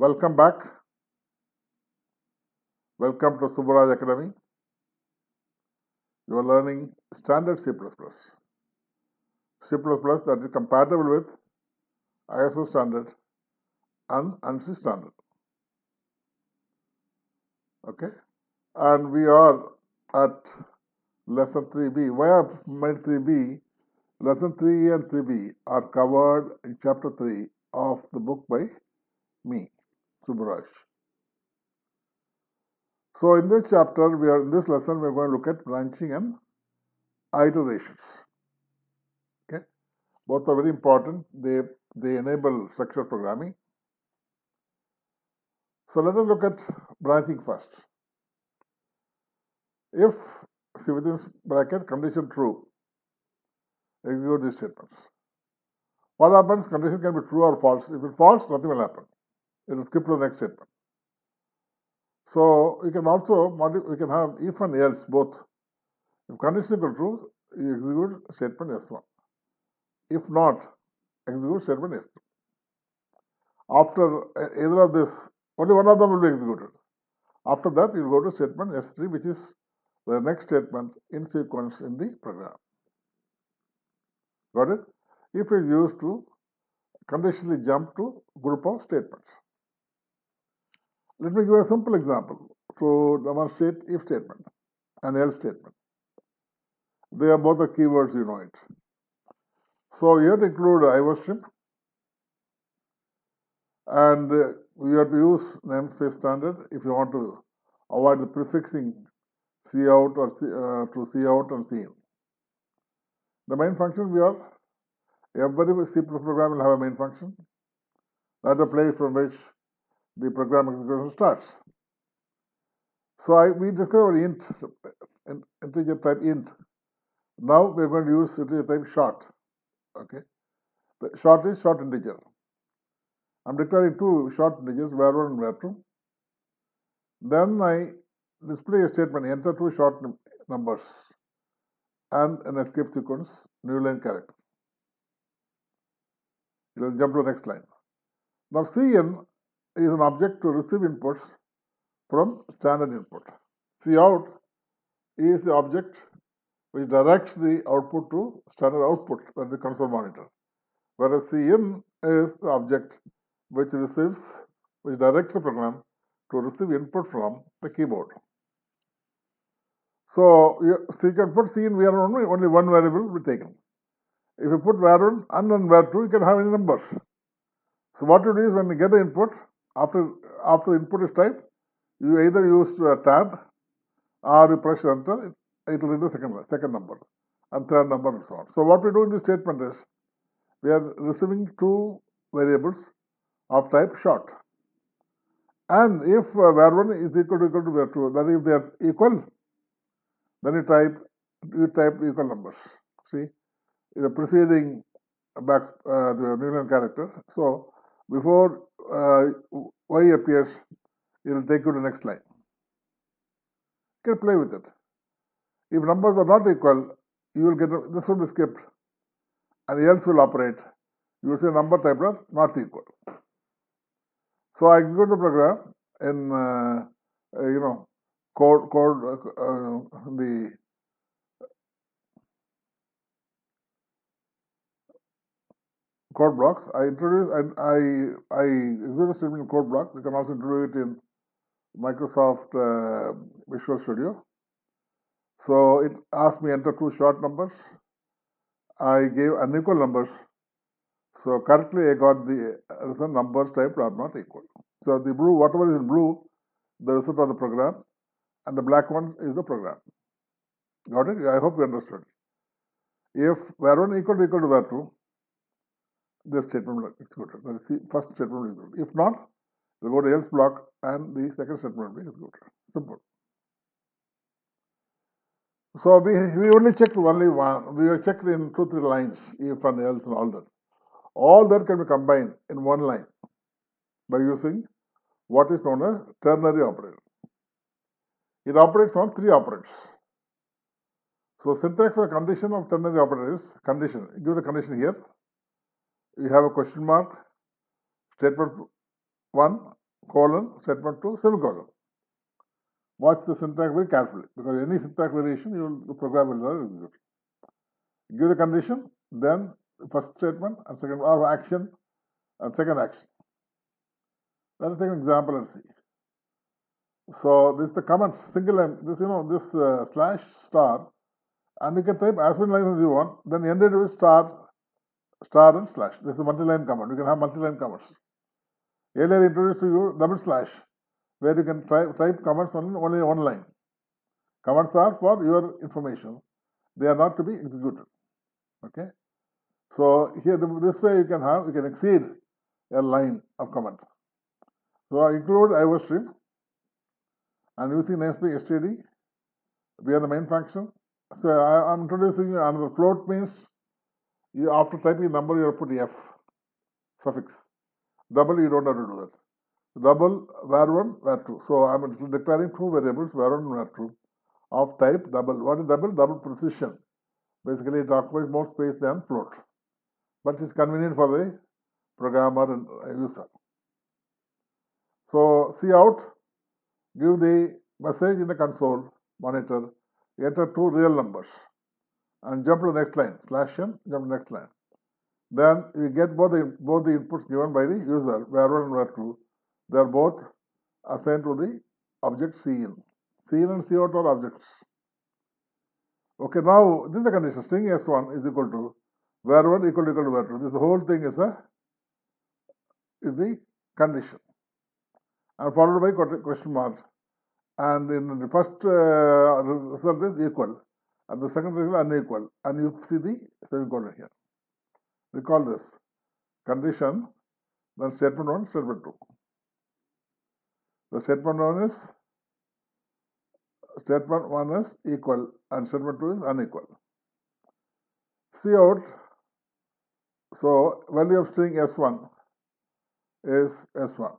Welcome back. Welcome to Subaraj Academy. You are learning standard C++. C++ that is compatible with ISO standard and ANSI standard. Okay. And we are at lesson 3B. Why I have made 3B? Lesson 3 and 3B are covered in chapter 3 of the book by me, Subaraj. So in this chapter, in this lesson, we are going to look at branching and iterations. Okay, both are very important. They enable structured programming. So let us look at branching first. If, see within bracket, condition true, execute these statements. What happens? Condition can be true or false. If it's false, nothing will happen. It will skip to the next statement. So we can also we can have if and else both. If condition is true, you execute statement S1. If not, execute statement S2. After either of this, only one of them will be executed. After that, you go to statement S3, which is the next statement in sequence in the program. Got it? If is used to conditionally jump to group of statements. Let me give a simple example to demonstrate if statement and else statement. They are both the keywords, you know it. So here include IOStream, and we have to use namespace standard if you want to avoid the prefixing cout or to cout and cin. The main function every C program will have a main function. That's the place from which the program execution starts. So we discovered int, integer type int. Now we're going to use integer type short. Okay, the short is short integer. I'm declaring two short integers, var1 and var2. Then I display a statement, enter two short numbers and an escape sequence, new line character. It will jump to the next line. Now cin is an object to receive inputs from standard input. Cout is the object which directs the output to standard output, that is the console monitor. Whereas cin is the object which directs the program to receive input from the keyboard. So you can put cin var1, only one variable will be taken. If you put var1 and then var2, you can have any numbers. So what you do is when you get the input, after the input is typed, you either use tab or you press enter, it will read the second number and third number and so on. So what we do in this statement is we are receiving two variables of type short. And if var1 is equal to var2, then if they are equal, then you type equal numbers. See, the preceding the new line character. So before y appears, it will take you to the next line. You can play with it. If numbers are not equal, you will get this will be skipped, and else will operate. You will say number type are not equal. So I execute the program in the code blocks. I introduce and I execute the statement in code block. You can also introduce it in Microsoft Visual Studio. So it asked me enter two short numbers. I gave unequal numbers. So correctly I got the result numbers typed are not equal. So the blue, whatever is in blue, the result of the program, and the black one is the program. Got it? I hope you understood. If var1 equal to var2, this statement will be executed. That is the first statement will be executed. If not, we'll go to else block and the second statement will be executed. Simple. So we only checked only one. We checked in 2-3 lines, if and else and all that. All that can be combined in one line by using what is known as ternary operator. It operates on 3 operands. So syntax for condition of ternary operator is condition. Give the condition here. You have a question mark, statement 1, colon, statement 2, semicolon. Watch the syntax very carefully, because any syntax variation, the program will execute. Give the condition, then first statement and second, or action and second action. Let us take an example and see. So this is the comment, single line, this slash star, and you can type as many lines as you want, then end it with star and slash. This is a multi-line comment. You can have multi-line comments. Earlier I introduced to you double slash, where you can type comments only one line. Comments are for your information. They are not to be executed. Okay. So here, this way you can exceed a line of comment. So I include IOStream and using namespace std via the main function. So I'm introducing you another float means you after typing number you have to put f suffix. Double you don't have to do that. Double var1 var2. So I'm declaring two variables var1 and var2 of type double. What is double? Double precision. Basically it occupies more space than float, but it's convenient for the programmer and user. So cout, give the message in the console monitor, enter two real numbers and jump to the next line, /n, jump to the next line. Then you get both the inputs given by the user, var1 and var2. They are both assigned to the object cin. Cin and cout are objects. Okay, now this is the condition. String s1 is equal to var1 equal to var2. This whole thing is the condition, and followed by question mark. And in the first result is equal, and the second result unequal, and you see the semicolon here. Recall this condition, then statement 1, statement 2. The statement 1 is equal and statement 2 is unequal. Cout, so value of string s1 is s1.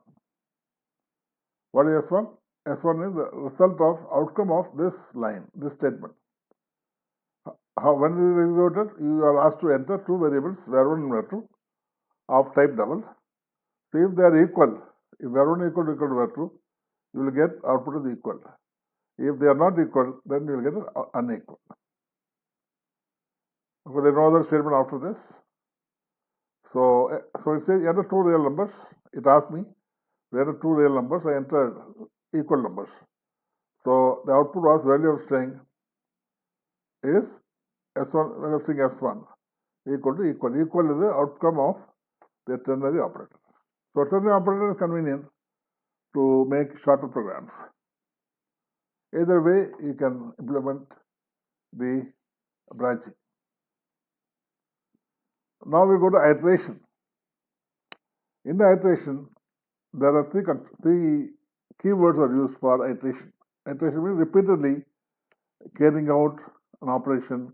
What is s1? S1 is the result of outcome of this line, this statement. When it is executed, you are asked to enter two variables, var1 and var2, of type double. So if they are equal, if var1 equal to var2, you will get output is equal. If they are not equal, then you will get unequal. Okay, there is no other statement after this. So it says enter two real numbers. It asked me to enter two real numbers. I entered equal numbers. So the output was value of string is s1, value of string s1 equal to equal. Equal is the outcome of the ternary operator. So ternary operator is convenient to make shorter programs. Either way, you can implement the branching. Now we go to iteration. In the iteration, there are three keywords are used for iteration. Iteration means repeatedly carrying out an operation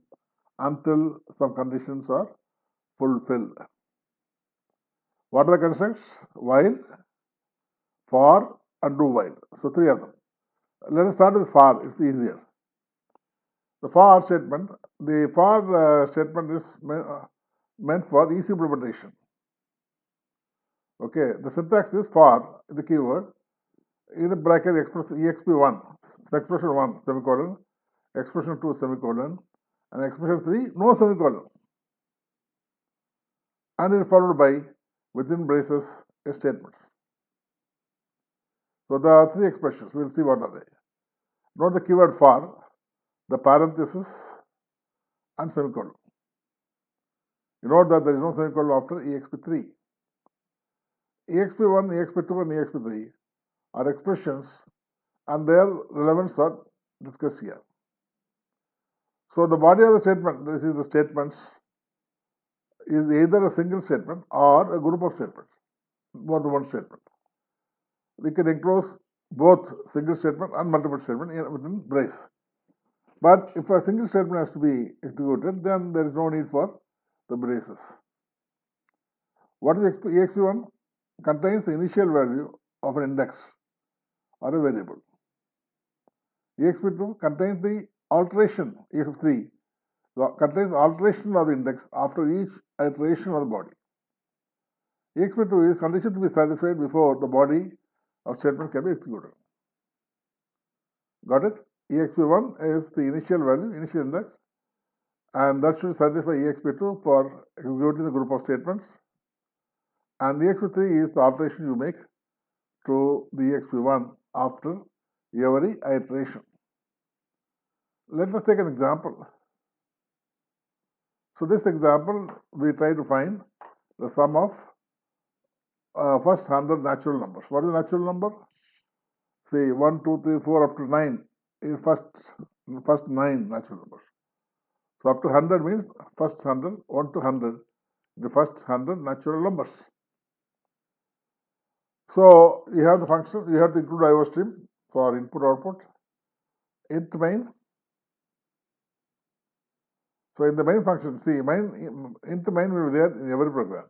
until some conditions are fulfilled. What are the constructs? While, for, and do while. So three of them. Let us start with for, it's easier. The for statement, statement is meant for easy implementation. Okay, the syntax is for, the keyword, in the bracket exp1, expression 1, semicolon, expression 2, semicolon, and expression 3, no semicolon. And it is followed by, within braces, statements. So there are three expressions. We will see what are they. Note the keyword for, the parenthesis, and semicolon. You note that there is no semicolon after exp3. exp1, exp2, and exp3 are expressions, and their relevance are discussed here. So the body of the statement, this is the statements, is either a single statement or a group of statements, more than one statement. We can enclose both single statement and multiple statement within brace. But if a single statement has to be executed, then there is no need for the braces. What is exp1? Contains the initial value of an index or a variable. exp2 contains the alteration, exp3 contains alteration of the index after each iteration of the body. exp2 is conditioned to be satisfied before the body our statement can be executed. Got it? exp1 is the initial value, initial index, and that should satisfy exp2 for executing the group of statements. And exp3 is the alteration you make to the exp1 after every iteration. Let us take an example. So this example, we try to find the sum of first 100 natural numbers. What is the natural number? Say 1, 2, 3, 4 up to 9 is first 9 natural numbers. So up to 100 means first 100, 1 to 100, the first 100 natural numbers. So you have the function, you have to include IO stream for input output. Int main. So in the main function, see, int main will be there in every program.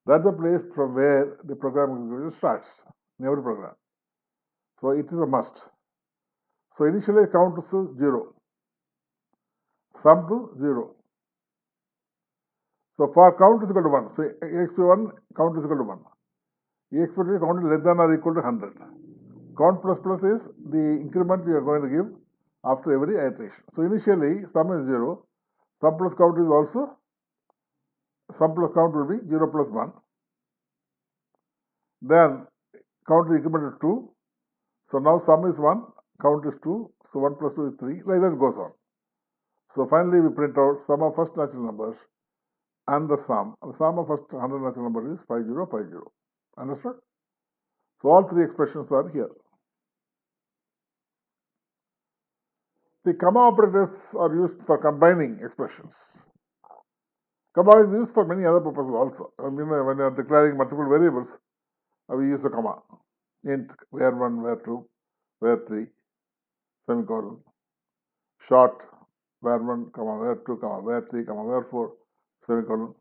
That's the place from where the program starts in every program. So it is a must. So initially count to 0, sum to 0. So for count is equal to 1. So exp1 count is equal to 1. exp2 count is less than or equal to 100. Count plus plus is the increment we are going to give after every iteration. So initially sum is 0. Sum plus count is also, sum plus count will be 0 plus 1. Then count is incremented to 2. So now sum is 1, count is 2. So 1 plus 2 is 3. Like that it goes on. So finally we print out sum of first natural numbers and the sum. The sum of first 100 natural numbers is 5050. Understood? So all three expressions are here. The comma operators are used for combining expressions. Comma is used for many other purposes also. I mean, when you are declaring multiple variables, we use a comma. Int, var1, var2, var3, semicolon. Short, var1, var2, var3, var4, semicolon.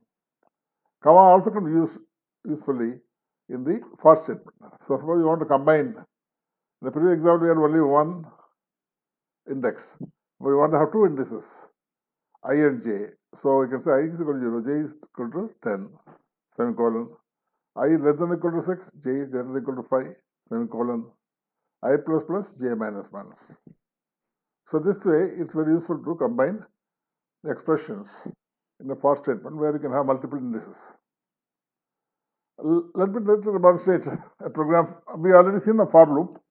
Comma also can be used usefully in the for statement. So suppose you want to combine. In the previous example, we had only one index. We want to have two indices, I and j. So we can say I is equal to 0, j is equal to 10, semicolon. I is less than or equal to 6, j is greater than or equal to 5, semicolon. I plus plus, j minus minus. So this way, it's very useful to combine the expressions in the for statement where you can have multiple indices. Let me demonstrate a program. We already seen the for loop.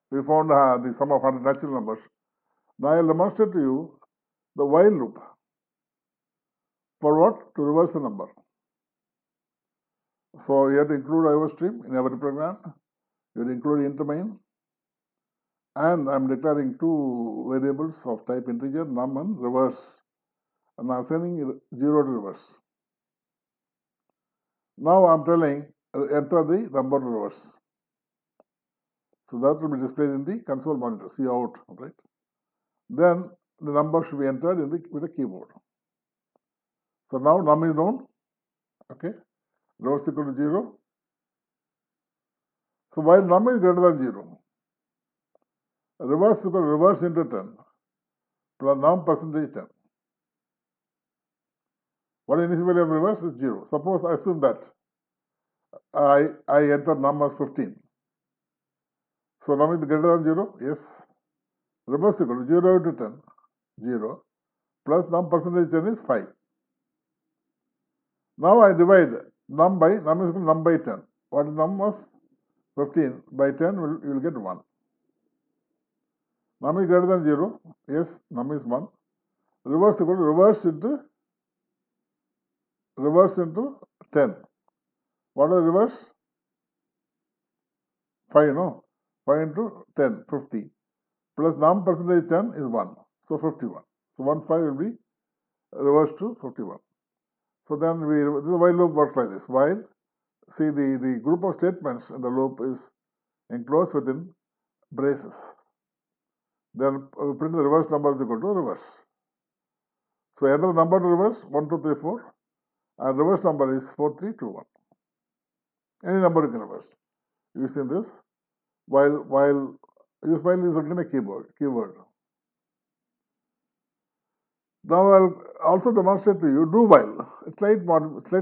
We found the sum of 100 natural numbers. Now I will demonstrate to you the while loop. For what? To reverse a number. So you have to include IO stream in every program. You have to include int main. And I am declaring two variables of type integer, num and reverse. And I am assigning 0 to reverse. Now I am telling enter the number to reverse. So that will be displayed in the console monitor, see out, right? Then the number should be entered in with the keyboard. So now num is known, okay? Reverse equal to 0. So while num is greater than 0, reverse equal to reverse into 10 plus num percentage 10. What is the initial value of reverse? Is 0. Suppose I assume that I enter num as 15. So num is greater than 0? Yes. Reverse equal to 0 to 10, 0, plus num percentage 10 is 5. Now I divide num is equal to num by 10. What is num was 15 by 10, you will get 1. Num is greater than 0, yes, num is 1. Reverse equal to reverse into 10. What is reverse? 5, no? 5 into 10, 50. Plus num percentage 10 is 1, so 51. So 1, 5 will be reversed to 51. So then the while loop works like this. While, see the group of statements in the loop is enclosed within braces. Then we print the reverse number is equal to reverse. So enter the number to reverse 1, 2, 3, 4, and reverse number is 4, 3, 2, 1. Any number you can reverse using this. While use while is again a keyword. Now I'll also demonstrate to you do while, a slight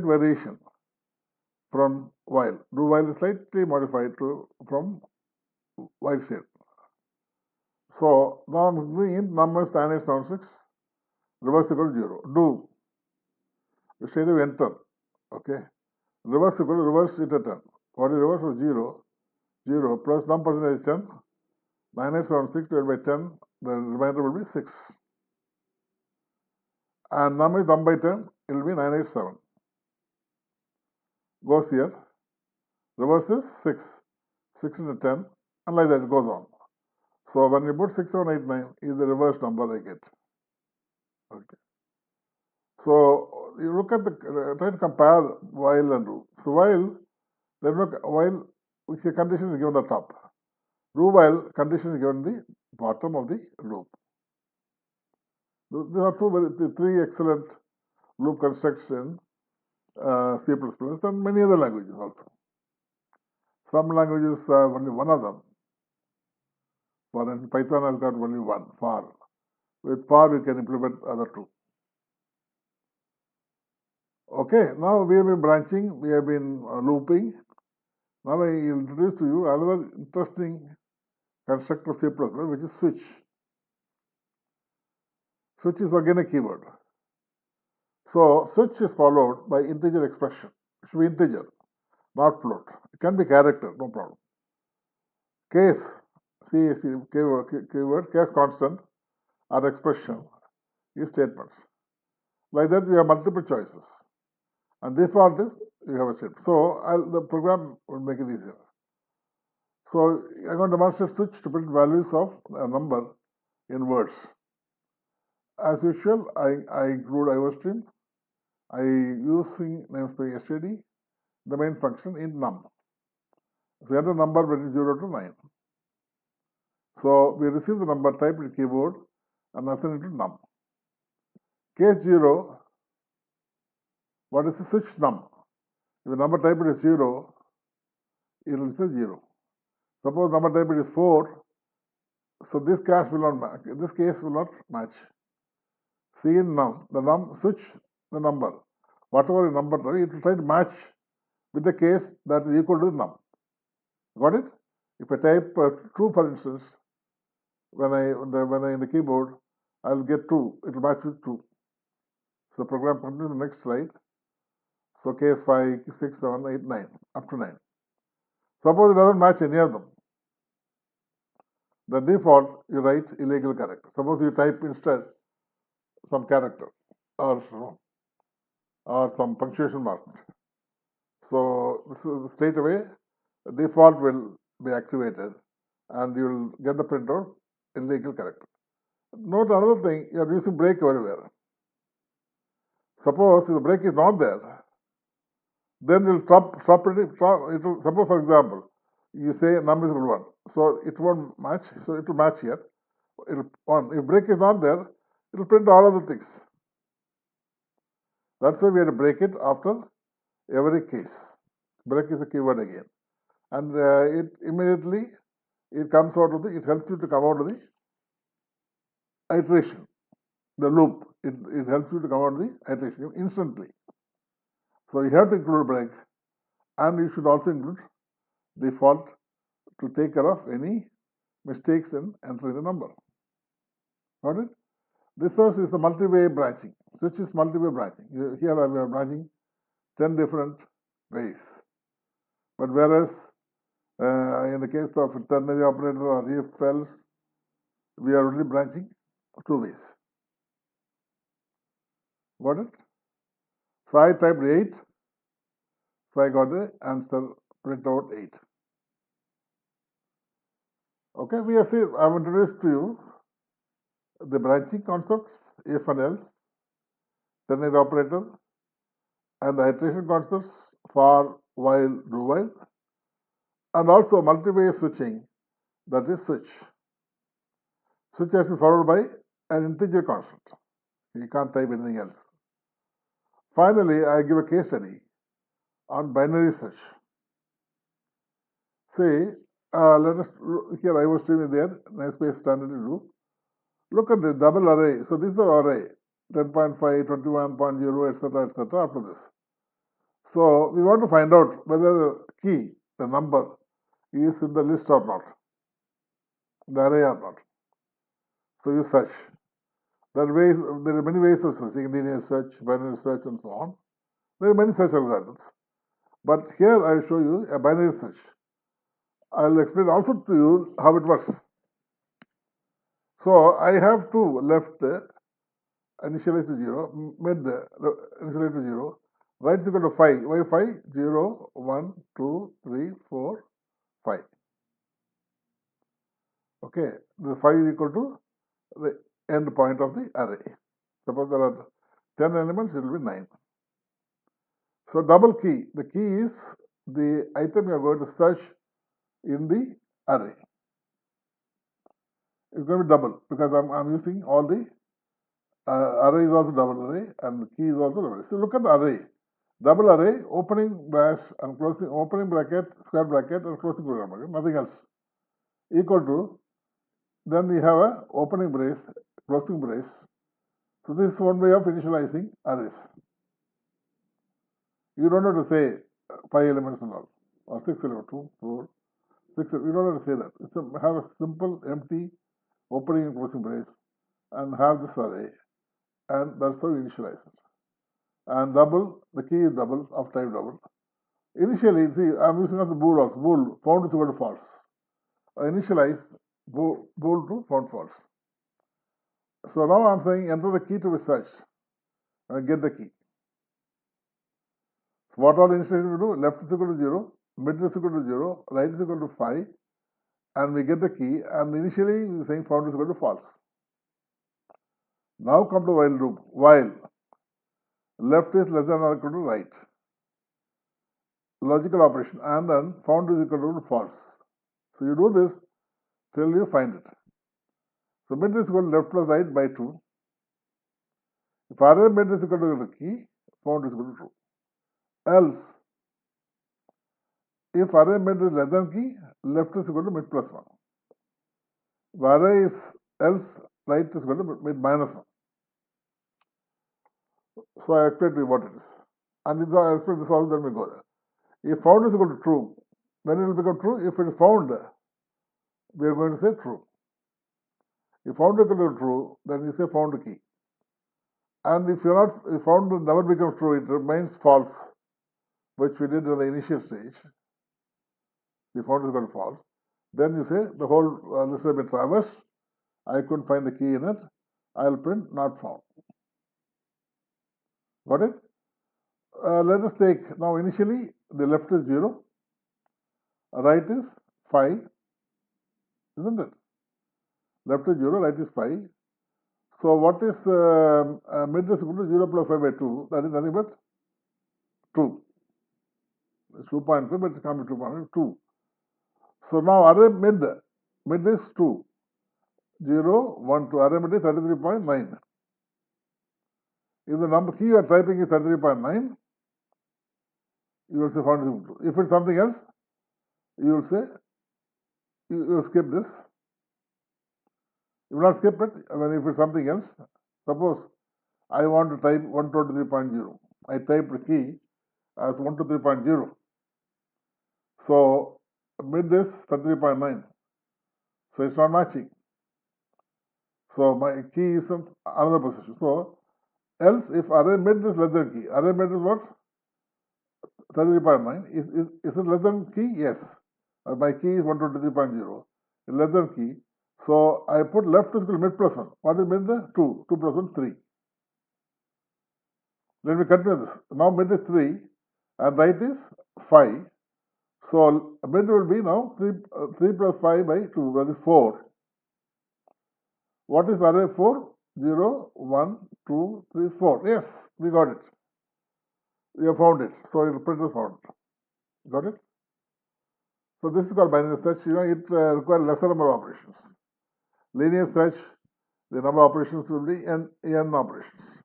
variation from while. Do while is slightly modified from white shade. So now green number is 9876, reverse equal to 0. Do the shade of enter. Okay. Reverse equal to reverse it at 10. What is reverse was 0. 0 plus num percentage 10. 9876 divided by 10. The remainder will be 6. And num is num by 10. It will be 987. Goes here. Reverse is 6. 6 into 10. And like that it goes on. So when you put 6789 is the reverse number I get. Okay. So you look at the try to compare while and do. So while which condition is given at the top. Do while condition is given the bottom of the loop. There are three excellent loop constructs in C++ and many other languages also. Some languages have only one of them. For instance, Python has got only one, for. With for we can implement other two. Okay, now we have been branching, we have been looping. Now I introduce to you another interesting construct of C++, which is switch. Switch is again a keyword. So switch is followed by integer expression. It should be integer, not float. It can be character, no problem. Case, keyword, case constant or expression is statements. Like that, we have multiple choices. And default is you have a statement. So the program will make it easier. So I'm going to demonstrate switch to print values of a number in words. As usual, I include IOStream. I using namespace std, the main function in num. So enter number between 0 to 9. So we receive the number type in keyboard and assign it to num. Case 0, what is the switch num? If the number type is 0, it will say 0. Suppose number type is 4, so this case will not match. This case will not match. See in num, the num switch the number. Whatever number, it will try to match with the case that is equal to the num. Got it? If I type true, for instance, when I in the keyboard, I will get 2. It will match with 2. So program continues the next slide. So case 5, 6, 7, 8, 9, up to 9. Suppose it doesn't match any of them. The default, you write illegal character. Suppose you type instead some character or some punctuation mark. So this is straight away the default will be activated and you will get the printout illegal character. Note another thing, you are using break everywhere. Suppose if the break is not there, then it will stop it. Suppose, for example, you say number is equal to 1. So it won't match. So it will match here. It will 1. If break is not there, it will print all other things. That's why we have to break it after every case. Break is a keyword again. And it immediately it comes out of the, it helps you to come out of the iteration, the loop. It helps you to come out of the iteration instantly. So you have to include break, and you should also include default to take care of any mistakes in entering the number. Got it? This source is the multi-way branching. Switch is multi-way branching. Here we are branching 10 different ways. But whereas in the case of ternary operator or if else, we are only branching 2 ways. Got it? So I typed 8. So I got the answer print out 8. Okay, we have seen, I have introduced to you the branching concepts, if and else, ternary operator, and the iteration concepts for while, do while, and also multi-way switching, that is switch. Switch has been followed by an integer constant. You can't type anything else. Finally, I give a case study on binary search. Say, let us here IOStream is there, namespace standard to do. Look at the double array. So this is the array 10.5, 21.0, etc., etc. after this. So we want to find out whether the key, the number, is in the list or not. the array or not. So you search. There are many ways of searching, linear search, binary search, and so on. There are many such algorithms. But here I will show you a binary search. I will explain also to you how it works. So I have to left initialize to 0, mid initialize to 0, right is equal to 5. Why 5? 0, 1, 2, 3, 4, 5. Okay, the 5 is equal to the end point of the array. Suppose there are 10 elements, it will be 9. So double key, the key is the item you are going to search in the array. It's going to be double because I'm using all the array is also double array and the key is also double array. So look at the array. Double array, opening brace and closing, opening bracket, square bracket and closing bracket, nothing else. Equal to, then we have a opening brace, closing brace. So this is one way of initializing arrays. You don't have to say 5 elements and all, or 6 elements, 2, 4, 6. You don't have to say that. Have a simple empty opening and closing brace and have this array, and that's how you initialize it. And double, the key is double of type double. Initially, see, I'm using as the bool also. Bool, found is equal to false. Initialize bool to found false. So now I'm saying enter the key to be searched and get the key. So what all the initialization we do? Left is equal to 0, mid is equal to 0, right is equal to 5, and we get the key. And initially we are saying found is equal to false. Now come the while loop. While left is less than or equal to right. Logical operation, and then found is equal to false. So you do this till you find it. So mid is equal to left plus right by 2. If array mid is equal to the key, found is equal to true. Else, if array mid is less than key, left is equal to mid plus 1. If array is else, right is equal to mid minus 1. So I explained to you what it is. And if I explain this all, then we go there. If found is equal to true, then it will become true. If it is found, we are going to say true. If found is equal to true, then we say found key. And if found never becomes true, it remains false, which we did in the initial stage. If found is equal to false, then you say the whole list has been traversed. I couldn't find the key in it. I will print not found. Got it? Let us take, now initially the left is 0, right is 5, isn't it? Left is 0, right is 5. So what is mid is equal to 0 plus 5 by 2, that is nothing but 2. It's 2.5, but it can't be 2.5, 2. So now array mid is 2, 0, 1, 2, array mid is 33.9. If the number key you are typing is 33.9, you will say found is equal to. If it's something else, you will say, you will skip this. You will not skip it. If it's something else, suppose I want to type 123.0. I type the key as 123.0. So mid is 33.9. So it's not matching. So my key is in another position. So else, if array mid is less than key, array mid is what? 33.9. Is it less than key? Yes. My key is 123.0. It's less than key. So I put left is equal to mid plus 1. What is mid? 2. 2 plus 1, 3. Let me continue this. Now mid is 3 and right is 5. So mid will be now 3 plus 5 by 2, that is 4. What is array 4? 0, 1, 2, 3, 4. Yes, we got it. We have found it. So your print is found. Got it? So this is called binary search. It requires lesser number of operations. Linear search, the number of operations will be n operations.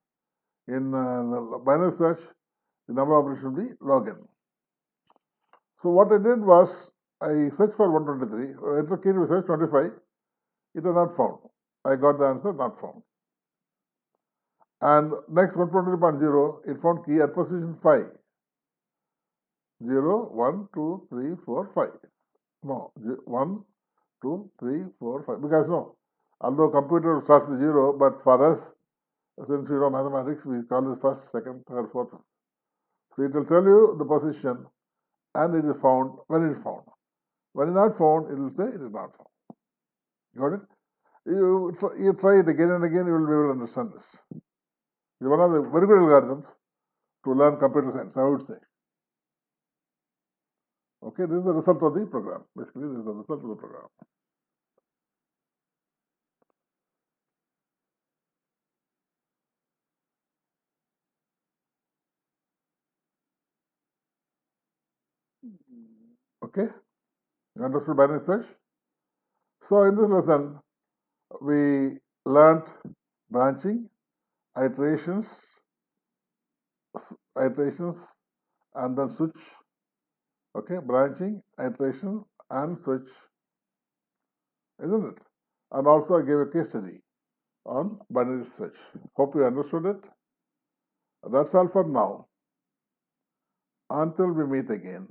In the binary search, the number of operations will be log n. So what I did was, I searched for 123. Enter key to search 25. It was not found. I got the answer, not found. And next 123.0, it found key at position 5. 0, 1, 2, 3, 4, 5. No, 1, 2, 3, 4, 5. Because no, although computer starts with 0, but for us, since we know mathematics, we call this first, second, third, fourth. So it will tell you the position and it is found when it is found. When it is not found, it will say it is not found. Got it? You try it again and again, you will be able to understand this. It's one of the very good algorithms to learn computer science, I would say. Okay, this is the result of the program. Basically, this is the result of the program. Okay, you understood binary search? So in this lesson, we learnt branching, iterations, and then switch. Okay, branching, iteration, and switch, isn't it? And also I gave a case study on binary search. Hope you understood it. That's all for now. Until we meet again.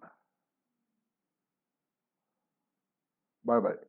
Bye bye.